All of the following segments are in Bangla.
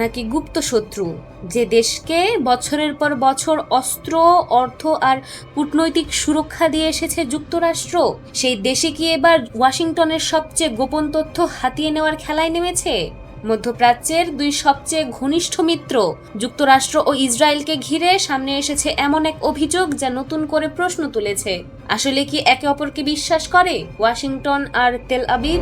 নাকি গুপ্ত শত্রু, যে দেশকে বছরের পর বছর অস্ত্র, অর্থ আর কূটনৈতিক সুরক্ষা দিয়ে এসেছে যুক্তরাষ্ট্র, সেই দেশে কি এবার ওয়াশিংটনের সবচেয়ে গোপন তথ্য হাতিয়ে নেওয়ার খেলায় নেমেছে? মধ্যপ্রাচ্যের দুই সবচেয়ে ঘনিষ্ঠ মিত্র যুক্তরাষ্ট্র ও ইসরায়েলকে ঘিরে সামনে এসেছে এমন এক অভিযোগ যা নতুন করে প্রশ্ন তুলেছে, আসলে কি একে অপরকে বিশ্বাস করে ওয়াশিংটন আর তেল আবিব?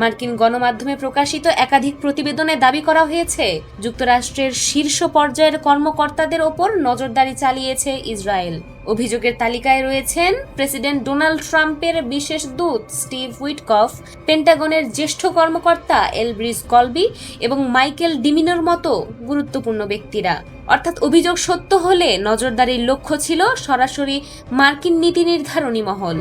মার্কিন গণমাধ্যমে প্রকাশিত একাধিক প্রতিবেদনে দাবি করা হয়েছে যুক্তরাষ্ট্রের শীর্ষ পর্যায়ের কর্মকর্তাদের ওপর নজরদারি চালিয়েছে ইসরায়েল। অভিযোগের তালিকায় রয়েছেন প্রেসিডেন্ট ডোনাল্ড ট্রাম্পের বিশেষ দূত স্টিভ উইটকফ, পেন্টাগনের জ্যেষ্ঠ কর্মকর্তা এলব্রিজ কলবি এবং মাইকেল ডিমিনোর মতো গুরুত্বপূর্ণ ব্যক্তিরা। অর্থাৎ অভিযোগ সত্য হলে নজরদারির লক্ষ্য ছিল সরাসরি মার্কিন নীতি নির্ধারণী মহল।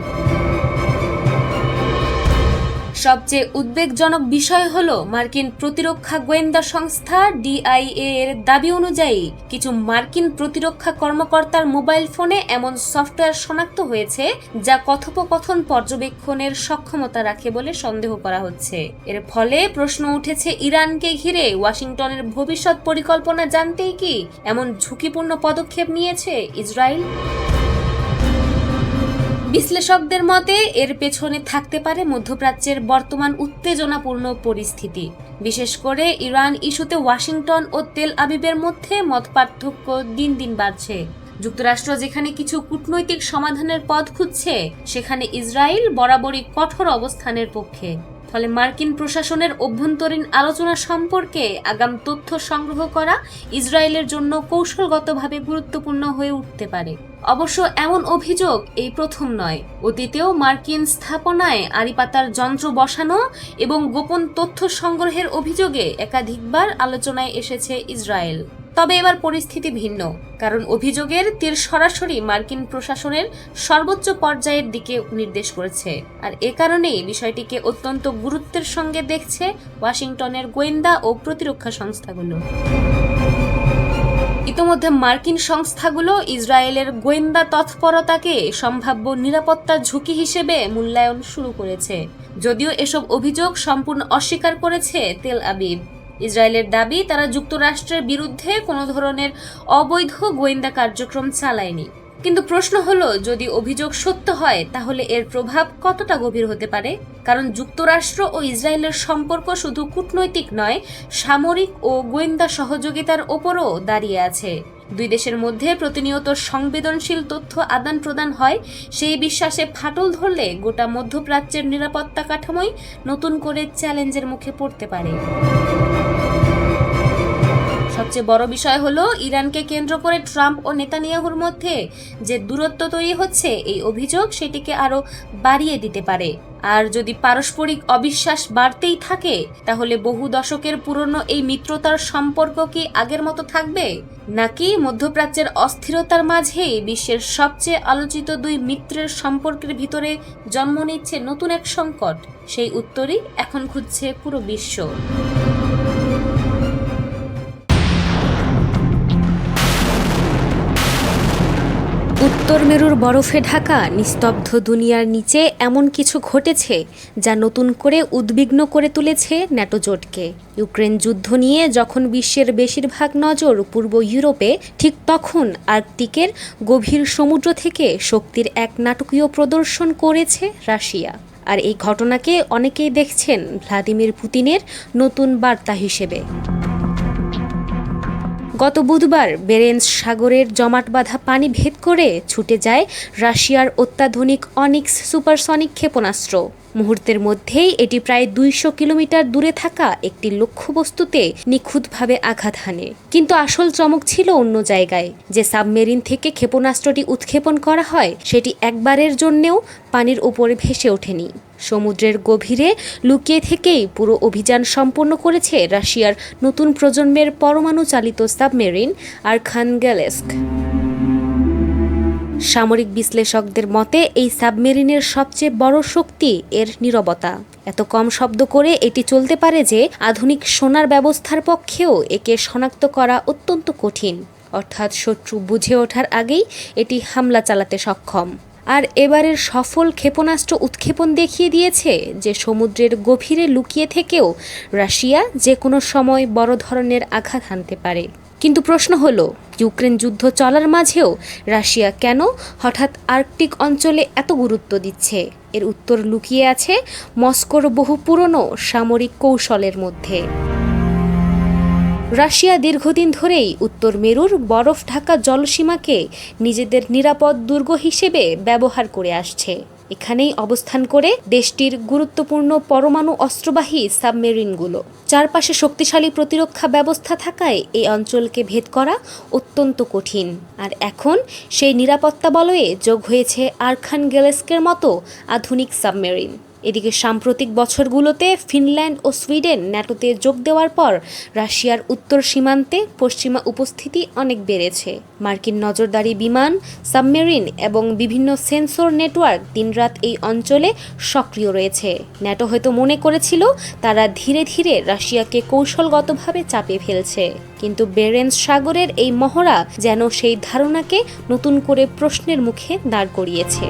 সবচেয়ে উদ্বেগজনক বিষয় হলো মার্কিন প্রতিরক্ষা গোয়েন্দা সংস্থা ডিআইএ এর দাবি অনুযায়ী কিছু মার্কিন প্রতিরক্ষা কর্মকর্তার মোবাইল ফোনে এমন সফটওয়্যার শনাক্ত হয়েছে যা কথোপকথন পর্যবেক্ষণের সক্ষমতা রাখে বলে সন্দেহ করা হচ্ছে। এর ফলে প্রশ্ন উঠেছে, ইরানকে ঘিরে ওয়াশিংটনের ভবিষ্যৎ পরিকল্পনা জানতেই কি এমন ঝুঁকিপূর্ণ পদক্ষেপ নিয়েছে ইসরায়েল? বিশ্লেষকদের মতে এর পেছনে থাকতে পারে মধ্যপ্রাচ্যের বর্তমান উত্তেজনাপূর্ণ পরিস্থিতি। বিশেষ করে ইরান ইস্যুতে ওয়াশিংটন ও তেল আবিবের মধ্যে মতপার্থক্য দিন দিন বাড়ছে। যুক্তরাষ্ট্র যেখানে কিছু কূটনৈতিক সমাধানের পথ খুঁজছে, সেখানে ইসরায়েল বরাবরই কঠোর অবস্থানের পক্ষে। ফলে মার্কিন প্রশাসনের অভ্যন্তরীণ আলোচনা সম্পর্কে আগাম তথ্য সংগ্রহ করা ইসরায়েলের জন্য কৌশলগতভাবে গুরুত্বপূর্ণ হয়ে উঠতে পারে। অবশ্য এমন অভিযোগ এই প্রথম নয়। অতীতেও মার্কিন স্থাপনায় আড়িপাতার যন্ত্র বসানো এবং গোপন তথ্য সংগ্রহের অভিযোগে একাধিকবার আলোচনায় এসেছে ইসরায়েল। তবে এবার পরিস্থিতি ভিন্ন, কারণ অভিযোগের তীর সরাসরি মার্কিন প্রশাসনের সর্বোচ্চ পর্যায়ের দিকে নির্দেশ করেছে। আর এ কারণেই বিষয়টিকে অত্যন্ত গুরুত্বের সঙ্গে দেখছে ওয়াশিংটনের গোয়েন্দা ও প্রতিরক্ষা সংস্থাগুলো। ইতোমধ্যে মার্কিন সংস্থাগুলো ইসরায়েলের গোয়েন্দা তৎপরতাকে সম্ভাব্য নিরাপত্তার ঝুঁকি হিসেবে মূল্যায়ন শুরু করেছে, যদিও এসব অভিযোগ সম্পূর্ণ অস্বীকার করেছে তেল আবিব। ইসরায়েলের দাবি, তারা যুক্তরাষ্ট্রের বিরুদ্ধে কোনো ধরনের অবৈধ গোয়েন্দা কার্যক্রম চালায়নি। কিন্তু প্রশ্ন হলো, যদি অভিযোগ সত্য হয় তাহলে এর প্রভাব কতটা গভীর হতে পারে? কারণ যুক্তরাষ্ট্র ও ইসরায়েলের সম্পর্ক শুধু কূটনৈতিক নয়, সামরিক ও গোয়েন্দা সহযোগিতার ওপরও দাঁড়িয়ে আছে। দুই দেশের মধ্যে প্রতিনিয়ত সংবেদনশীল তথ্য আদান প্রদান হয়। সেই বিশ্বাসে ফাটল ধরলে গোটা মধ্যপ্রাচ্যের নিরাপত্তা কাঠামোই নতুন করে চ্যালেঞ্জের মুখে পড়তে পারে। সবচেয়ে বড় বিষয় হলো, ইরানকে কেন্দ্র করে ট্রাম্প ও নেতানিয়াহুর মধ্যে যে দূরত্ব তৈরি হচ্ছে, এই অভিযোগ সেটিকে আরো বাড়িয়ে দিতে পারে। আর যদি পারস্পরিক অবিশ্বাস বাড়তেই থাকে, তাহলে বহু দশকের পুরনো এই মিত্রতার সম্পর্ক কি আগের মতো থাকবে, নাকি মধ্যপ্রাচ্যের অস্থিরতার মাঝেই বিশ্বের সবচেয়ে আলোচিত দুই মিত্রের সম্পর্কের ভিতরে জন্ম নিচ্ছে নতুন এক সংকট? সেই উত্তরই এখন খুঁজছে পুরো বিশ্ব। উত্তর মেরুর বরফে ঢাকা নিস্তব্ধ দুনিয়ার নিচে এমন কিছু ঘটেছে যা নতুন করে উদ্বিগ্ন করে তুলেছে ন্যাটো জোটকে। ইউক্রেন যুদ্ধ নিয়ে যখন বিশ্বের বেশিরভাগ নজর পূর্ব ইউরোপে, ঠিক তখন আর্কটিকের গভীর সমুদ্র থেকে শক্তির এক নাটকীয় প্রদর্শন করেছে রাশিয়া। আর এই ঘটনাকে অনেকেই দেখছেন ভ্লাদিমির পুতিনের নতুন বার্তা হিসেবে। গত বুধবার বেরেন্স সাগরের জমাট বাঁধা পানি ভেদ করে ছুটে যায় রাশিয়ার অত্যাধুনিক অনিক্স সুপারসনিক ক্ষেপণাস্ত্র। মুহূর্তের মধ্যেই এটি প্রায় 200 কিলোমিটার দূরে থাকা একটি লক্ষ্যবস্তুতে নিখুঁতভাবে আঘাত হানে। কিন্তু আসল চমক ছিল অন্য জায়গায়। যে সাবমেরিন থেকে ক্ষেপণাস্ত্রটি উৎক্ষেপণ করা হয়, সেটি একবারের জন্যেও পানির উপরে ভেসে ওঠেনি। সমুদ্রের গভীরে লুকিয়ে থেকেই পুরো অভিযান সম্পন্ন করেছে রাশিয়ার নতুন প্রজন্মের পরমাণু চালিত সাবমেরিন আর্খানগেলস্ক। সামরিক বিশ্লেষকদের মতে এই সাবমেরিনের সবচেয়ে বড় শক্তি এর নীরবতা। এত কম শব্দ করে এটি চলতে পারে যে আধুনিক সোনার ব্যবস্থার পক্ষেও একে শনাক্ত করা অত্যন্ত কঠিন। অর্থাৎ শত্রু বুঝে ওঠার আগেই এটি হামলা চালাতে সক্ষম। আর এবারের সফল ক্ষেপণাস্ত্র উৎক্ষেপণ দেখিয়ে দিয়েছে যে সমুদ্রের গভীরে লুকিয়ে থেকেও রাশিয়া যে কোনো সময় বড় ধরনের আঘাত হানতে পারে। কিন্তু প্রশ্ন হলো, ইউক্রেন যুদ্ধ চলার মাঝেও রাশিয়া কেন হঠাৎ আর্কটিক অঞ্চলে এত গুরুত্ব দিচ্ছে? এর উত্তর লুকিয়ে আছে মস্কোর বহু পুরনো সামরিক কৌশলের মধ্যে। রাশিয়া দীর্ঘদিন ধরেই উত্তর মেরুর বরফ ঢাকা জলসীমাকে নিজেদের নিরাপদ দুর্গ হিসেবে ব্যবহার করে আসছে। এখানেই অবস্থান করে দেশটির গুরুত্বপূর্ণ পরমাণু অস্ত্রবাহী সাবমেরিনগুলো। চারপাশে শক্তিশালী প্রতিরক্ষা ব্যবস্থা থাকায় এই অঞ্চলকে ভেদ করা অত্যন্ত কঠিন। আর এখন সেই নিরাপত্তা বলয়ে যোগ হয়েছে আর্খানগেলস্কের মতো আধুনিক সাবমেরিন। এদিকে সাম্প্রতিক বছরগুলোতে ফিনল্যান্ড ও সুইডেন ন্যাটোতে যোগ দেওয়ার পর রাশিয়ার উত্তর সীমান্তে পশ্চিমা উপস্থিতি অনেক বেড়েছে। মার্কিন নজরদারি বিমান, সাবমেরিন এবং বিভিন্ন সেন্সর নেটওয়ার্ক দিনরাত এই অঞ্চলে সক্রিয় রয়েছে। ন্যাটো হয়তো মনে করেছিল তারা ধীরে ধীরে রাশিয়াকে কৌশলগতভাবে চাপে ফেলছে, কিন্তু বেরেন্স সাগরের এই মহড়া যেন সেই ধারণাকে নতুন করে প্রশ্নের মুখে দাঁড় করিয়েছে।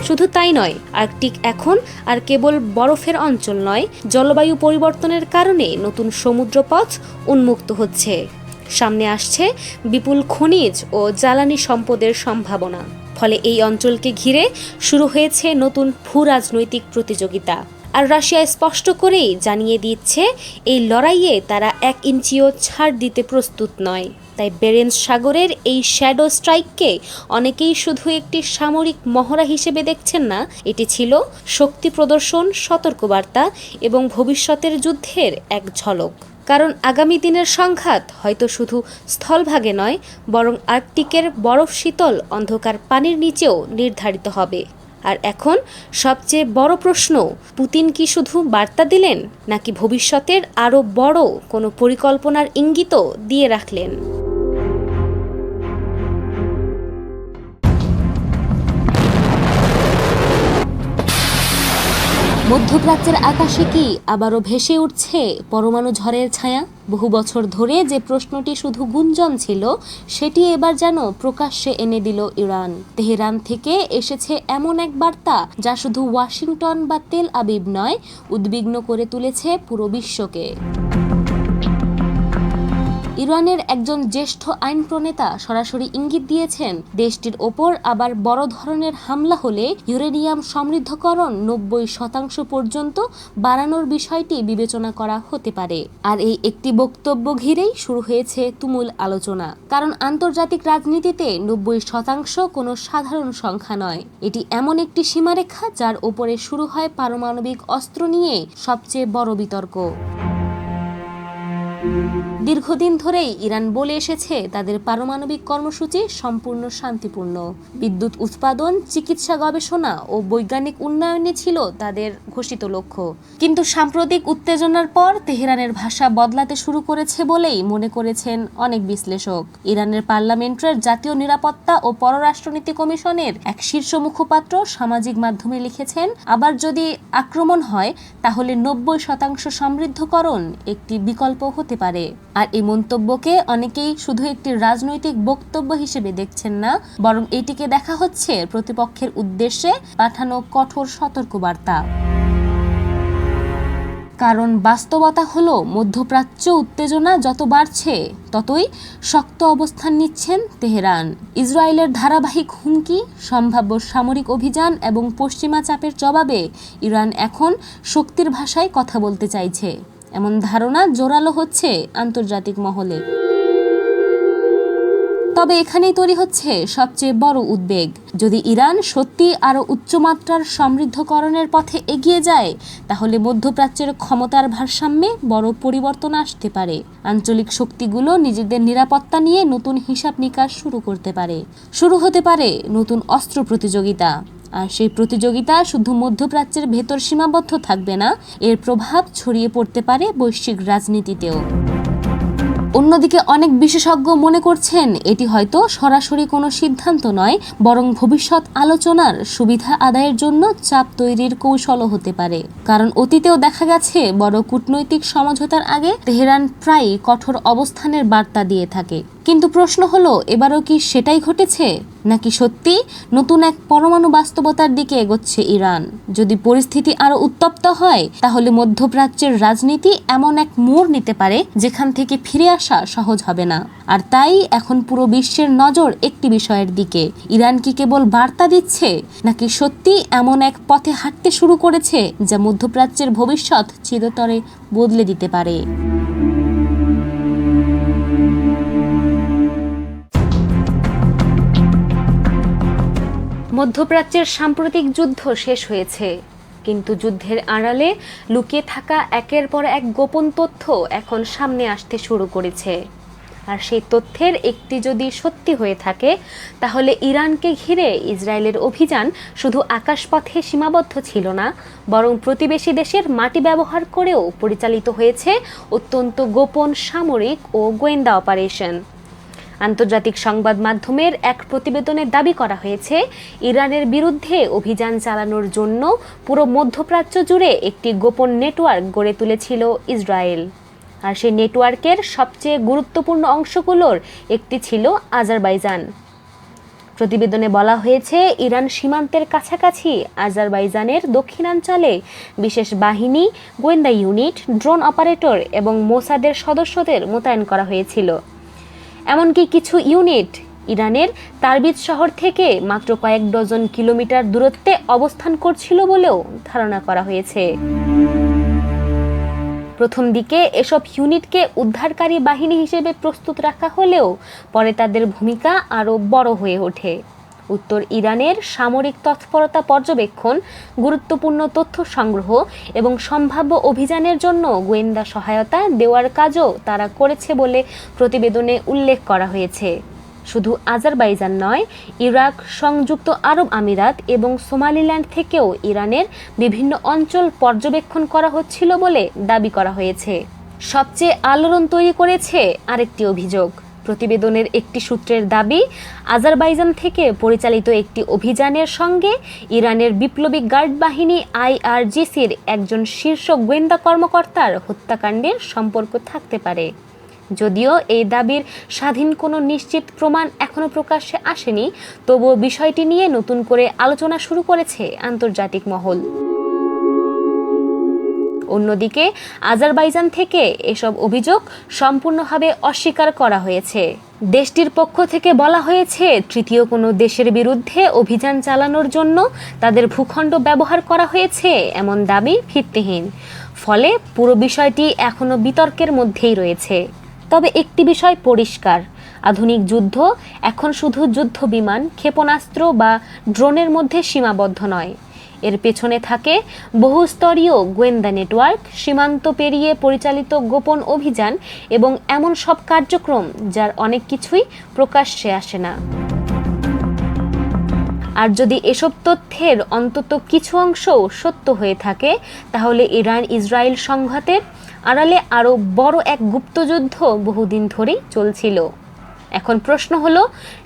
শুধু তাই নয়, আর্কটিক এখন আর কেবল বরফের অঞ্চল নয়, জলবায়ু পরিবর্তনের কারণে নতুন সমুদ্রপথ উন্মুক্ত হচ্ছে। সামনে আসছে বিপুল খনিজ ও জ্বালানি সম্পদের সম্ভাবনা। ফলে এই অঞ্চলকে ঘিরে শুরু হয়েছে নতুন ভূরাজনৈতিক প্রতিযোগিতা। আর রাশিয়া স্পষ্ট করেই জানিয়ে দিচ্ছে এই লড়াইয়ে তারা 1 ইঞ্চিও ছাড় দিতে প্রস্তুত নয়। তাই বেরেন্স সাগরের এই শ্যাডো স্ট্রাইককে অনেকেই শুধু একটি সামরিক মহড়া হিসেবে দেখছেন না, এটি ছিল শক্তি প্রদর্শন, সতর্কবার্তা এবং ভবিষ্যতের যুদ্ধের এক ঝলক। কারণ আগামী দিনের সংঘাত হয়তো শুধু স্থলভাগে নয়, বরং আর্কটিকের বরফ শীতল অন্ধকার পানির নিচেও নির্ধারিত হবে। আর এখন সবচেয়ে বড় প্রশ্ন, পুতিন কি শুধু বার্তা দিলেন, নাকি ভবিষ্যতের আরও বড় কোনো পরিকল্পনার ইঙ্গিতও দিয়ে রাখলেন? মধ্যপ্রাচ্যের আকাশে কি আবারও ভেসে উঠছে পরমাণু ঝড়ের ছায়া? বহু বছর ধরে যে প্রশ্নটি শুধু গুঞ্জন ছিল, সেটি এবার যেন প্রকাশ্যে এনে দিল ইরান। তেহরান থেকে এসেছে এমন এক বার্তা যা শুধু ওয়াশিংটন বা তেল আবিব নয়, উদ্বিগ্ন করে তুলেছে পুরো বিশ্বকে। ইরানের একজন জ্যেষ্ঠ আইন প্রণেতা সরাসরি ইঙ্গিত দিয়েছেন, দেশটির ওপর আবার বড় ধরনের হামলা হলে ইউরেনিয়াম সমৃদ্ধকরণ 90% পর্যন্ত বাড়ানোর বিষয়টি বিবেচনা করা হতে পারে। আর এই একটি বক্তব্য ঘিরেই শুরু হয়েছে তুমুল আলোচনা। কারণ আন্তর্জাতিক রাজনীতিতে 90% কোনো সাধারণ সংখ্যা নয়। এটি এমন একটি সীমারেখা যার ওপরে শুরু হয় পারমাণবিক অস্ত্র নিয়ে সবচেয়ে বড় বিতর্ক। দীর্ঘদিন ধরেই ইরান বলে এসেছে তাদের পারমাণবিক কর্মসূচি সম্পূর্ণ শান্তিপূর্ণ। বিদ্যুৎ উৎপাদন, চিকিৎসা গবেষণা ও বৈজ্ঞানিক উন্নয়নে ছিল তাদের ঘোষিত লক্ষ্য। কিন্তু সাম্প্রতিক উত্তেজনার পর তেহরানের ভাষা বদলাতে শুরু করেছে বলেই মনে করেছেন অনেক বিশ্লেষক। ইরানের পার্লামেন্টের জাতীয় নিরাপত্তা ও পররাষ্ট্রনীতি কমিশনের এক শীর্ষ মুখপাত্র সামাজিক মাধ্যমে লিখেছেন, আবার যদি আক্রমণ হয় তাহলে 90% সমৃদ্ধকরণ একটি বিকল্প হতে পারে। আর এই মন্তব্যকে অনেকেই শুধু একটি রাজনৈতিক বক্তব্য হিসেবে দেখছেন না, বরং এটিকে দেখা হচ্ছে প্রতিপক্ষের উদ্দেশ্যে পাঠানো কঠোর সতর্কবার্তা। কারণ বাস্তবতা হলো, মধ্যপ্রাচ্য উত্তেজনা যত বাড়ছে ততই শক্ত অবস্থান নিচ্ছেন তেহরান। ইসরায়েলের ধারাবাহিক হুমকি, সম্ভাব্য সামরিক অভিযান এবং পশ্চিমা চাপের জবাবে ইরান এখন শক্তির ভাষায় কথা বলতে চাইছে, এমন ধারণা জোরালো হচ্ছে আন্তর্জাতিক মহলে। তবে এখানেই তৈরি হচ্ছে সবচেয়ে বড় উদ্বেগ। যদি ইরান সত্যি আরও উচ্চমাত্রার সমৃদ্ধকরণের পথে এগিয়ে যায়, তাহলে মধ্যপ্রাচ্যের ক্ষমতার ভারসাম্যে বড় পরিবর্তন আসতে পারে। আঞ্চলিক শক্তিগুলো নিজেদের নিরাপত্তা নিয়ে নতুন হিসাব নিকাশ শুরু করতে পারে। শুরু হতে পারে নতুন অস্ত্র প্রতিযোগিতা। আর সেই প্রতিযোগিতা শুধু মধ্যপ্রাচ্যের ভেতর সীমাবদ্ধ থাকবে না, এর প্রভাব ছড়িয়ে পড়তে পারে বৈশ্বিক রাজনীতিতেও। অন্যদিকে অনেক বিশেষজ্ঞ মনে করছেন এটি হয়তো সরাসরি কোনো সিদ্ধান্ত নয়, বরং ভবিষ্যৎ আলোচনার সুবিধা আদায়ের জন্য চাপ তৈরির কৌশলও হতে পারে। কারণ অতীতেও দেখা গেছে বড় কূটনৈতিক সমঝোতার আগে তেহরান প্রায়ই কঠোর অবস্থানের বার্তা দিয়ে থাকে। কিন্তু প্রশ্ন হলো, এবারও কি সেটাই ঘটেছে, নাকি সত্যি নতুন এক পরমাণু বাস্তবতার দিকে এগোচ্ছে ইরান? যদি পরিস্থিতি আরো উত্তপ্ত হয়, তাহলে মধ্যপ্রাচ্যের রাজনীতি এমন এক মোড় নিতে পারে যেখান থেকে ফিরে আসা সহজ হবে না। আর তাই এখন পুরো বিশ্বের নজর একটি বিষয়ের দিকে। ইরান কি কেবল বার্তা দিচ্ছে, নাকি সত্যি এমন এক পথে হাঁটতে শুরু করেছে যা মধ্যপ্রাচ্যের ভবিষ্যৎ চিরতরে বদলে দিতে পারে? মধ্যপ্রাচ্যের সাম্প্রতিক যুদ্ধ শেষ হয়েছে, কিন্তু যুদ্ধের আড়ালে লুকিয়ে থাকা একের পর এক গোপন তথ্য এখন সামনে আসতে শুরু করেছে। আর সেই তথ্যের একটি যদি সত্যি হয়ে থাকে, তাহলে ইরানকে ঘিরে ইসরায়েলের অভিযান শুধু আকাশপথে সীমাবদ্ধ ছিল না, বরং প্রতিবেশী দেশের মাটি ব্যবহার করেও পরিচালিত হয়েছে অত্যন্ত গোপন সামরিক ও গোয়েন্দা অপারেশন। আন্তর্জাতিক সংবাদ মাধ্যমের এক প্রতিবেদনে দাবি করা হয়েছে, ইরানের বিরুদ্ধে অভিযান চালানোর জন্য পুরো মধ্যপ্রাচ্য জুড়ে একটি গোপন নেটওয়ার্ক গড়ে তুলেছিল ইসরায়েল। আর সেই নেটওয়ার্কের সবচেয়ে গুরুত্বপূর্ণ অংশগুলোর একটি ছিল আজারবাইজান। প্রতিবেদনে বলা হয়েছে, ইরান সীমান্তের কাছাকাছি আজারবাইজানের দক্ষিণাঞ্চলে বিশেষ বাহিনী, গোয়েন্দা ইউনিট, ড্রোন অপারেটর এবং মোসাদের সদস্যদের মোতায়েন করা হয়েছিল। এমনকি কিছু ইউনিট ইরানের তারবিজ শহর থেকে মাত্র কয়েক ডজন কিলোমিটার দূরত্বে অবস্থান করছিল বলেও ধারণা করা হয়েছে। প্রথম দিকে এসব ইউনিটকে উদ্ধারকারী বাহিনী হিসেবে প্রস্তুত রাখা হলেও পরে তাদের ভূমিকা আরও বড় হয়ে ওঠে। উত্তর ইরানের সামরিক তৎপরতা পর্যবেক্ষণ, গুরুত্বপূর্ণ তথ্য সংগ্রহ এবং সম্ভাব্য অভিযানের জন্য গোয়েন্দা সহায়তা দেওয়ার কাজও তারা করেছে বলে প্রতিবেদনে উল্লেখ করা হয়েছে। শুধু আজারবাইজান নয়, ইরাক, সংযুক্ত আরব আমিরাত এবং সোমালিল্যান্ড থেকেও ইরানের বিভিন্ন অঞ্চল পর্যবেক্ষণ করা হচ্ছিল বলে দাবি করা হয়েছে। সবচেয়ে আলোড়ন তৈরি করেছে আরেকটি অভিযোগ। প্রতিবেদনের একটি সূত্রের দাবি, আজারবাইজান থেকে পরিচালিত একটি অভিযানের সঙ্গে ইরানের বিপ্লবী গার্ড বাহিনী IRGCর একজন শীর্ষ গোয়েন্দা কর্মকর্তার হত্যাকাণ্ডের সম্পর্ক থাকতে পারে। যদিও এই দাবির স্বাধীন কোনো নিশ্চিত প্রমাণ এখনো প্রকাশ্যে আসেনি, তবুও বিষয়টি নিয়ে নতুন করে আলোচনা শুরু করেছে আন্তর্জাতিক মহল। অন্যদিকে আজারবাইজান থেকে এসব অভিযোগ সম্পূর্ণভাবে অস্বীকার করা হয়েছে। দেশটির পক্ষ থেকে বলা হয়েছে, তৃতীয় কোনো দেশের বিরুদ্ধে অভিযান চালানোর জন্য তাদের ভূখণ্ড ব্যবহার করা হয়েছে এমন দাবি ভিত্তিহীন। ফলে পুরো বিষয়টি এখনো বিতর্কের মধ্যেই রয়েছে। তবে একটি বিষয় পরিষ্কার, আধুনিক যুদ্ধ এখন শুধু যুদ্ধ বিমান, ক্ষেপণাস্ত্র বা ড্রোনের মধ্যে সীমাবদ্ধ নয়। এর পেছনে থাকে বহুস্তরীয় গোয়েন্দা নেটওয়ার্ক, সীমান্ত পেরিয়ে পরিচালিত গোপন অভিযান এবং এমন সব কার্যক্রম যার অনেক কিছুই প্রকাশ্যে আসে না। আর যদি এসব তথ্যের অন্তত কিছু অংশও সত্য হয়ে থাকে, তাহলে ইরান ইসরায়েল সংঘাতের আড়ালে আরও বড় এক গুপ্তযুদ্ধ বহুদিন ধরেই চলছিল। এখন প্রশ্ন হলো,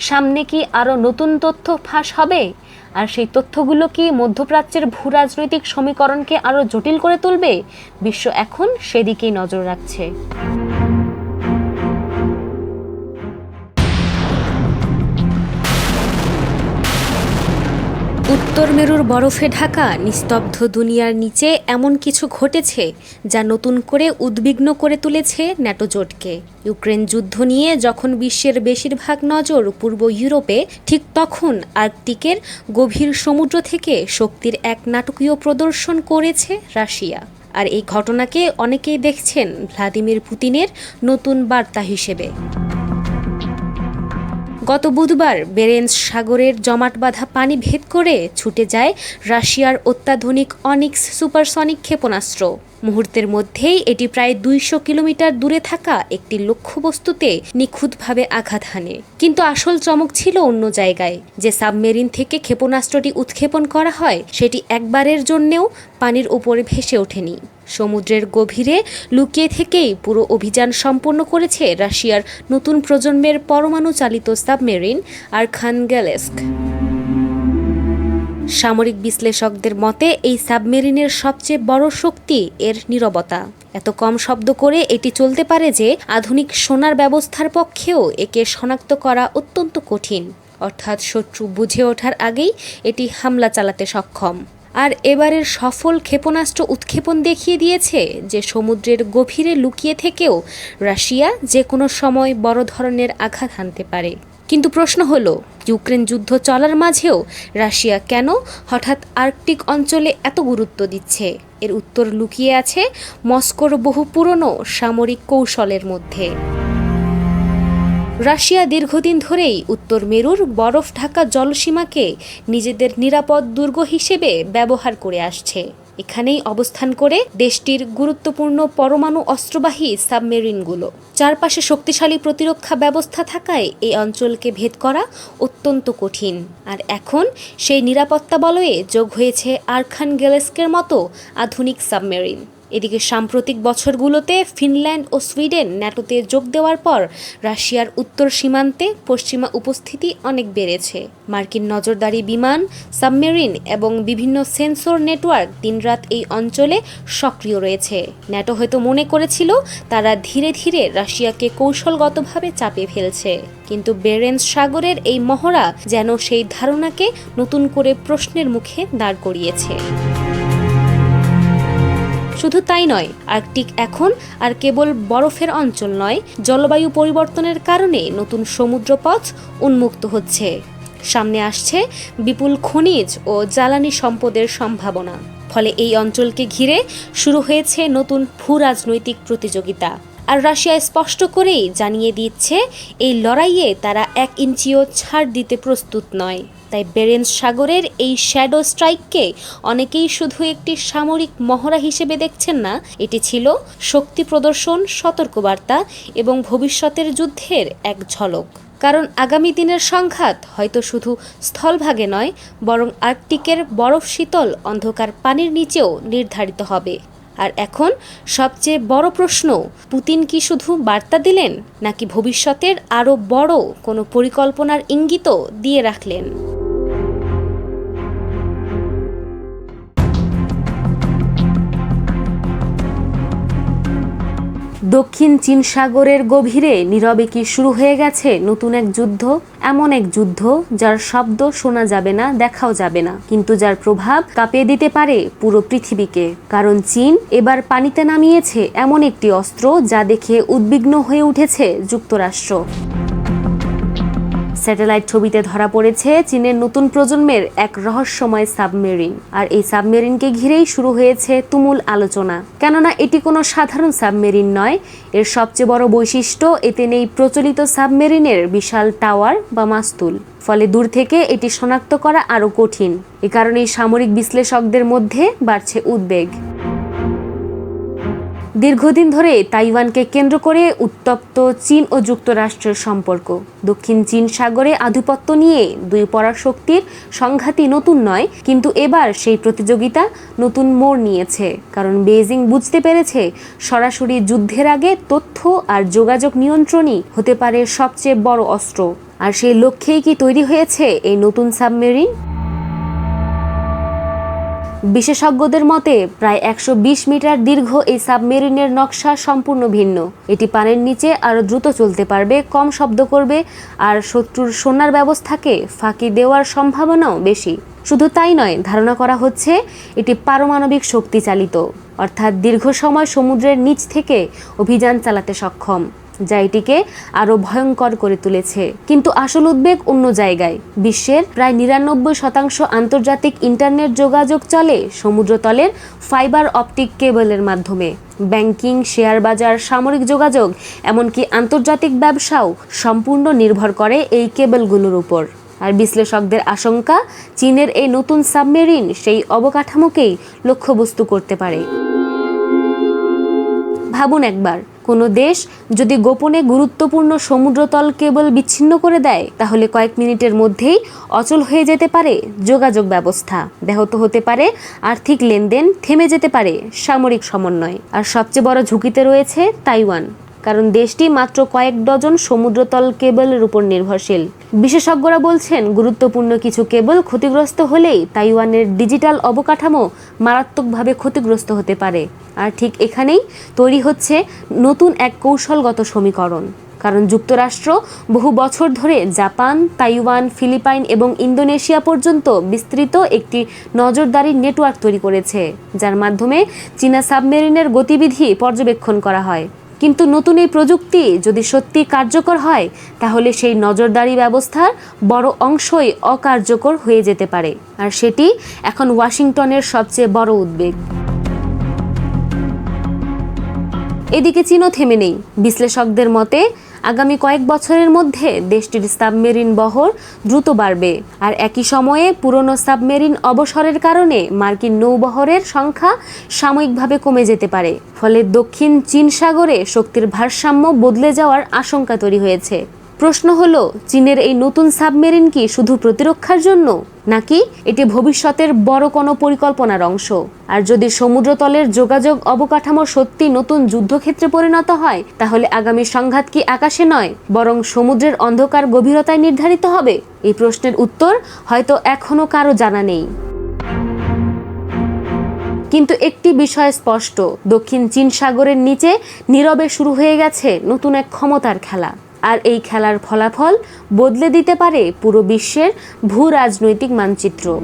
সামনে কি আরও নতুন তথ্য ফাঁস হবে? আর সেই তথ্যগুলো কি মধ্যপ্রাচ্যের ভূরাজনৈতিক সমীকরণকে আরও জটিল করে তুলবে? বিশ্ব এখন সেদিকেই নজর রাখছে। উত্তর মেরুর বরফে ঢাকা নিস্তব্ধ দুনিয়ার নিচে এমন কিছু ঘটেছে যা নতুন করে উদ্বিগ্ন করে তুলেছে ন্যাটো জোটকে। ইউক্রেন যুদ্ধ নিয়ে যখন বিশ্বের বেশিরভাগ নজর পূর্ব ইউরোপে, ঠিক তখন আর্কটিকের গভীর সমুদ্র থেকে শক্তির এক নাটকীয় প্রদর্শন করেছে রাশিয়া। আর এই ঘটনাকে অনেকেই দেখছেন ভ্লাদিমির পুতিনের নতুন বার্তা হিসেবে। গত বুধবার বেরেন্স সাগরের জমাট বাঁধা পানি ভেদ করে ছুটে যায় রাশিয়ার অত্যাধুনিক অনিক্স সুপারসনিক ক্ষেপণাস্ত্র। মুহূর্তের মধ্যেই এটি প্রায় 200 কিলোমিটার দূরে থাকা একটি লক্ষ্যবস্তুতে নিখুঁতভাবে আঘাত হানে। কিন্তু আসল চমক ছিল অন্য জায়গায়। যে সাবমেরিন থেকে ক্ষেপণাস্ত্রটি উৎক্ষেপণ করা হয়, সেটি একবারের জন্যেও পানির উপরে ভেসে ওঠেনি। সমুদ্রের গভীরে লুকিয়ে থেকেই পুরো অভিযান সম্পন্ন করেছে রাশিয়ার নতুন প্রজন্মের পরমাণু চালিত সাবমেরিন আরখানগেলস্ক। সামরিক বিশ্লেষকদের মতে এই সাবমেরিনের সবচেয়ে বড় শক্তি এর নীরবতা। এত কম শব্দ করে এটি চলতে পারে যে আধুনিক সোনার ব্যবস্থার পক্ষেও একে শনাক্ত করা অত্যন্ত কঠিন, অর্থাৎ শত্রু বুঝে ওঠার আগেই এটি হামলা চালাতে সক্ষম। আর এবারের সফল ক্ষেপণাস্ত্র উৎক্ষেপণ দেখিয়ে দিয়েছে যে সমুদ্রের গভীরে লুকিয়ে থেকেও রাশিয়া যে কোনো সময় বড় ধরনের আঘাত হানতে পারে। কিন্তু প্রশ্ন হলো, ইউক্রেন যুদ্ধ চলার মাঝেও রাশিয়া কেন হঠাৎ আর্কটিক অঞ্চলে এত গুরুত্ব দিচ্ছে? এর উত্তর লুকিয়ে আছে মস্কোর বহু পুরনো সামরিক কৌশলের মধ্যে। রাশিয়া দীর্ঘদিন ধরেই উত্তর মেরুর বরফ ঢাকা জলসীমাকে নিজেদের নিরাপদ দুর্গ হিসেবে ব্যবহার করে আসছে। এখানেই অবস্থান করে দেশটির গুরুত্বপূর্ণ পরমাণু অস্ত্রবাহী সাবমেরিনগুলো। চারপাশে শক্তিশালী প্রতিরক্ষা ব্যবস্থা থাকায় এই অঞ্চলকে ভেদ করা অত্যন্ত কঠিন। আর এখন সেই নিরাপত্তা বলয়ে যোগ হয়েছে আর্খানগেলস্কের মতো আধুনিক সাবমেরিন। এদিকে সাম্প্রতিক বছরগুলোতে ফিনল্যান্ড ও সুইডেন ন্যাটোতে যোগ দেওয়ার পর রাশিয়ার উত্তর সীমান্তে পশ্চিমা উপস্থিতি অনেক বেড়েছে। মার্কিন নজরদারি বিমান, সাবমেরিন এবং বিভিন্ন সেন্সর নেটওয়ার্ক দিনরাত এই অঞ্চলে সক্রিয় রয়েছে। ন্যাটো হয়তো মনে করেছিল তারা ধীরে ধীরে রাশিয়াকে কৌশলগতভাবে চাপে ফেলছে, কিন্তু বেরেন্স সাগরের এই মহড়া যেন সেই ধারণাকে নতুন করে প্রশ্নের মুখে দাঁড় করিয়েছে। শুধু তাই নয়, আর্কটিক এখন আর কেবল বরফের অঞ্চল নয়, জলবায়ু পরিবর্তনের কারণে নতুন সমুদ্রপথ উন্মুক্ত হচ্ছে। সামনে আসছে বিপুল খনিজ ও জ্বালানি সম্পদের সম্ভাবনা। ফলে এই অঞ্চলকে ঘিরে শুরু হয়েছে নতুন ভূরাজনৈতিক প্রতিযোগিতা। আর রাশিয়া স্পষ্ট করেই জানিয়ে দিচ্ছে এই লড়াইয়ে তারা 1 ইঞ্চিও ছাড় দিতে প্রস্তুত নয়। তাই বেরেন্স সাগরের এই শ্যাডো স্ট্রাইককে অনেকেই শুধু একটি সামরিক মহড়া হিসেবে দেখছেন না, এটি ছিল শক্তি প্রদর্শন, সতর্কবার্তা এবং ভবিষ্যতের যুদ্ধের এক ঝলক। কারণ আগামী দিনের সংঘাত হয়তো শুধু স্থলভাগে নয়, বরং আর্কটিকের বরফ শীতল অন্ধকার পানির নিচেও নির্ধারিত হবে। আর এখন সবচেয়ে বড় প্রশ্ন, পুতিন কি শুধু বার্তা দিলেন, নাকি ভবিষ্যতের আরও বড় কোনো পরিকল্পনার ইঙ্গিতও দিয়ে রাখলেন? দক্ষিণ চীন সাগরের গভীরে নীরবে কি শুরু হয়ে গেছে নতুন এক যুদ্ধ? এমন এক যুদ্ধ যার শব্দ শোনা যাবে না, দেখাও যাবে না, কিন্তু যার প্রভাব কাঁপিয়ে দিতে পারে পুরো পৃথিবীকে। কারণ চীন এবার পানিতে নামিয়েছে এমন একটি অস্ত্র যা দেখে উদ্বিগ্ন হয়ে উঠেছে যুক্তরাষ্ট্র। স্যাটেলাইট ছবিতে ধরা পড়েছে চীনের নতুন প্রজন্মের এক রহস্যময় সাবমেরিন। আর এই সাবমেরিনকে ঘিরেই শুরু হয়েছে তুমুল আলোচনা। কেননা এটি কোনো সাধারণ সাবমেরিন নয়, এর সবচেয়ে বড় বৈশিষ্ট্য এতে নেই প্রচলিত সাবমেরিনের বিশাল টাওয়ার বা মাস্তুল। ফলে দূর থেকে এটি শনাক্ত করা আরও কঠিন। এ কারণেই সামরিক বিশ্লেষকদের মধ্যে বাড়ছে উদ্বেগ। দীর্ঘদিন ধরে তাইওয়ানকে কেন্দ্র করে উত্তপ্ত চীন ও যুক্তরাষ্ট্রের সম্পর্ক। দক্ষিণ চীন সাগরে আধিপত্য নিয়ে দুই পরাশক্তির সংঘাতই নতুন নয়, কিন্তু এবার সেই প্রতিযোগিতা নতুন মোড় নিয়েছে। কারণ বেইজিং বুঝতে পেরেছে সরাসরি যুদ্ধের আগে তথ্য আর যোগাযোগ নিয়ন্ত্রণই হতে পারে সবচেয়ে বড় অস্ত্র। আর সেই লক্ষ্যেই কি তৈরি হয়েছে এই নতুন সাবমেরিন? বিশেষজ্ঞদের মতে প্রায় 120 মিটার দীর্ঘ এই সাবমেরিনের নকশা সম্পূর্ণ ভিন্ন। এটি পানির নিচে আরও দ্রুত চলতে পারবে, কম শব্দ করবে, আর শত্রুর সোনার ব্যবস্থাকে ফাঁকি দেওয়ার সম্ভাবনাও বেশি। শুধু তাই নয়, ধারণা করা হচ্ছে এটি পারমাণবিক শক্তি চালিত, অর্থাৎ দীর্ঘ সময় সমুদ্রের নিচ থেকে অভিযান চালাতে সক্ষম, যা এটিকে আরও ভয়ঙ্কর করে তুলেছে। কিন্তু আসল উদ্বেগ অন্য জায়গায়। বিশ্বের প্রায় 99% আন্তর্জাতিক ইন্টারনেট যোগাযোগ চলে সমুদ্রতলের ফাইবার অপটিক কেবলের মাধ্যমে। ব্যাংকিং, শেয়ার বাজার, সামরিক যোগাযোগ, এমনকি আন্তর্জাতিক ব্যবসাও সম্পূর্ণ নির্ভর করে এই কেবলগুলোর উপর। আর বিশ্লেষকদের আশঙ্কা, চীনের এই নতুন সাবমেরিন সেই অবকাঠামোকেই লক্ষ্যবস্তু করতে পারে। ভাবুন একবার, কোনো দেশ যদি গোপনে গুরুত্বপূর্ণ সমুদ্রতল কেবল বিচ্ছিন্ন করে দেয়, তাহলে কয়েক মিনিটের মধ্যেই অচল হয়ে যেতে পারে যোগাযোগ ব্যবস্থা, ব্যাহত হতে পারে আর্থিক লেনদেন, থেমে যেতে পারে সামরিক সমন্বয়। আর সবচেয়ে বড় ঝুঁকিতে রয়েছে তাইওয়ান। কারণ দেশটি মাত্র কয়েক ডজন সমুদ্রতল কেবলের উপর নির্ভরশীল। বিশেষজ্ঞরা বলছেন, গুরুত্বপূর্ণ কিছু কেবল ক্ষতিগ্রস্ত হলেই তাইওয়ানের ডিজিটাল অবকাঠামো মারাত্মকভাবে ক্ষতিগ্রস্ত হতে পারে। আর ঠিক এখানেই তৈরি হচ্ছে নতুন এক কৌশলগত সমীকরণ। কারণ যুক্তরাষ্ট্র বহু বছর ধরে জাপান, তাইওয়ান, ফিলিপাইন এবং ইন্দোনেশিয়া পর্যন্ত বিস্তৃত একটি নজরদারির নেটওয়ার্ক তৈরি করেছে, যার মাধ্যমে চীনা সাবমেরিনের গতিবিধি পর্যবেক্ষণ করা হয়। কিন্তু নতুন এই প্রযুক্তি যদি সত্যি কার্যকর হয়, তাহলে সেই নজরদারি ব্যবস্থার বড় অংশই অকার্যকর হয়ে যেতে পারে। আর সেটি এখন ওয়াশিংটনের সবচেয়ে বড় উদ্বেগ। এদিকে চীনও থেমে নেই। বিশ্লেষকদের মতে আগামী কয়েক বছরের মধ্যে দেশটির সাবমেরিন বহর দ্রুত বাড়বে। আর একই সময়ে পুরনো সাবমেরিন অবসরের কারণে মার্কিন নৌবহরের সংখ্যা সাময়িকভাবে কমে যেতে পারে। ফলে দক্ষিণ চীন সাগরে শক্তির ভারসাম্য বদলে যাওয়ার আশঙ্কা তৈরি হয়েছে। প্রশ্ন হলো, চীনের এই নতুন সাবমেরিন কি শুধু প্রতিরক্ষার জন্য, নাকি এটি ভবিষ্যতের বড় কোনো পরিকল্পনার অংশ? আর যদি সমুদ্রতলের যোগাযোগ অবকাঠামো সত্যি নতুন যুদ্ধক্ষেত্রে পরিণত হয়, তাহলে আগামী সংঘাত কি আকাশে নয়, বরং সমুদ্রের অন্ধকার গভীরতায় নির্ধারিত হবে? এই প্রশ্নের উত্তর হয়তো এখনো কারো জানা নেই। কিন্তু একটি বিষয় স্পষ্ট, দক্ষিণ চীন সাগরের নিচে নীরবে শুরু হয়ে গেছে নতুন এক ক্ষমতার খেলা। আর এই খেলার ফলাফল বদলে দিতে পারে পুরো বিশ্বের ভূ রাজনৈতিক মানচিত্র।